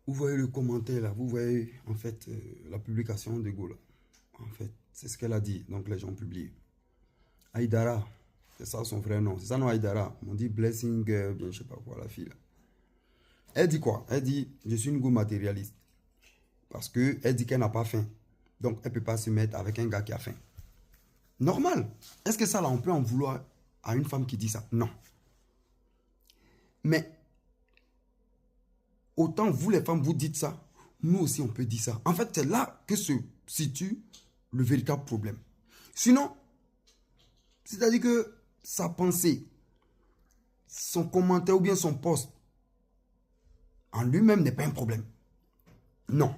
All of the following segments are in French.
Vous voyez le commentaire là, vous voyez en fait la publication de Gaulle. En fait, c'est ce qu'elle a dit, donc les gens publient. Aïdara, c'est ça son vrai nom. C'est ça non Aïdara. On dit Blessing, bien je sais pas quoi, la fille là. Elle dit quoi? Elle dit, je suis une go matérialiste. Parce que elle dit qu'elle n'a pas faim. Donc elle ne peut pas se mettre avec un gars qui a faim. Normal. Est-ce que ça là, on peut en vouloir à une femme qui dit ça? Non. Mais autant vous les femmes, vous dites ça, nous aussi on peut dire ça. En fait, c'est là que se situe le véritable problème. Sinon, c'est-à-dire que sa pensée, son commentaire ou bien son post en lui-même n'est pas un problème. Non.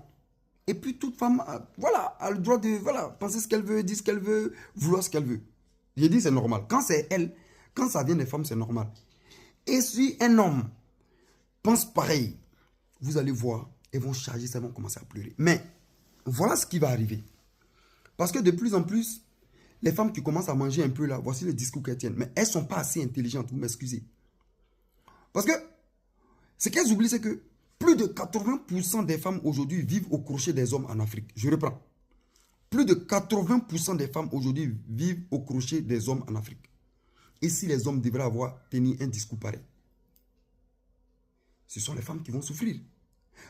Et puis toute femme, voilà, a le droit de penser ce qu'elle veut, dire ce qu'elle veut, vouloir ce qu'elle veut. J'ai dit c'est normal. Quand c'est elle, quand ça vient des femmes, c'est normal. Et si un homme pense pareil, vous allez voir, elles vont charger, elles vont commencer à pleurer. Mais voilà ce qui va arriver. Parce que de plus en plus, les femmes qui commencent à manger un peu là, voici le discours qu'elles tiennent. Mais elles ne sont pas assez intelligentes, vous m'excusez. Parce que ce qu'elles oublient, c'est que plus de 80% des femmes aujourd'hui vivent au crochet des hommes en Afrique. Je reprends. Plus de 80% des femmes aujourd'hui vivent au crochet des hommes en Afrique. Et si les hommes devraient avoir tenu un discours pareil, ce sont les femmes qui vont souffrir.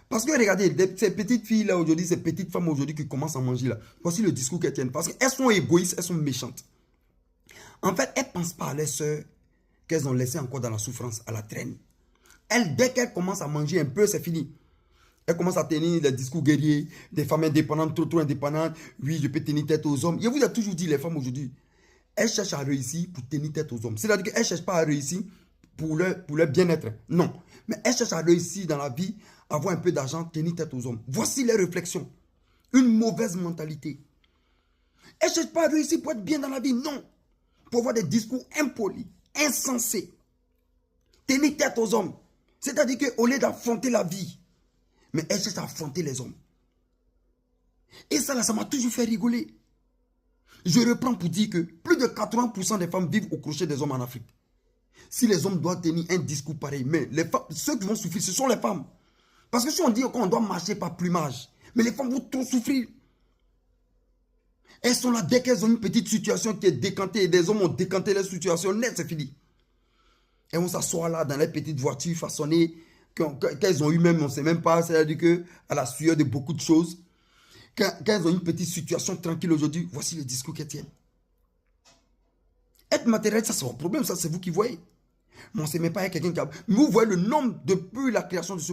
Parce que regardez, ces petites filles là aujourd'hui, ces petites femmes aujourd'hui qui commencent à manger là, voici le discours qu'elles tiennent. Parce qu'elles sont égoïstes, elles sont méchantes. En fait, elles ne pensent pas à leurs soeurs qu'elles ont laissées encore dans la souffrance, à la traîne. Elles, dès qu'elles commencent à manger un peu, c'est fini. Elles commencent à tenir des discours guerriers, des femmes indépendantes, trop indépendantes. Oui, je peux tenir tête aux hommes. Je vous ai toujours dit, les femmes aujourd'hui, elles cherchent à réussir pour tenir tête aux hommes. C'est-à-dire qu'elles ne cherchent pas à réussir pour leur bien-être. Non. Mais elles cherchent à réussir dans la vie, avoir un peu d'argent, tenir tête aux hommes. Voici les réflexions. Une mauvaise mentalité. Elles ne cherchent pas à réussir pour être bien dans la vie. Non. Pour avoir des discours impolis, insensés. Tenir tête aux hommes. C'est-à-dire qu'au lieu d'affronter la vie, mais elles cherchent à affronter les hommes. Et ça, là, ça m'a toujours fait rigoler. Je reprends pour dire que plus de 80% des femmes vivent au crochet des hommes en Afrique. Si les hommes doivent tenir un discours pareil, mais les femmes, ceux qui vont souffrir, ce sont les femmes. Parce que si on dit qu'on doit marcher par plumage, mais les femmes vont trop souffrir. Elles sont là dès qu'elles ont une petite situation qui est décantée et des hommes ont décanté leur situation, net, c'est fini. Elles vont s'asseoir là dans les petites voitures façonnées qu'elles ont eu même, on ne sait même pas, c'est-à-dire qu'à la sueur de beaucoup de choses, quand elles ont une petite situation tranquille aujourd'hui, voici le discours qu'elles tiennent. Être matériel, ça c'est votre problème, ça c'est vous qui voyez. Mais on ne sait même pas, il y a quelqu'un qui a... Vous voyez le nombre depuis la création de ce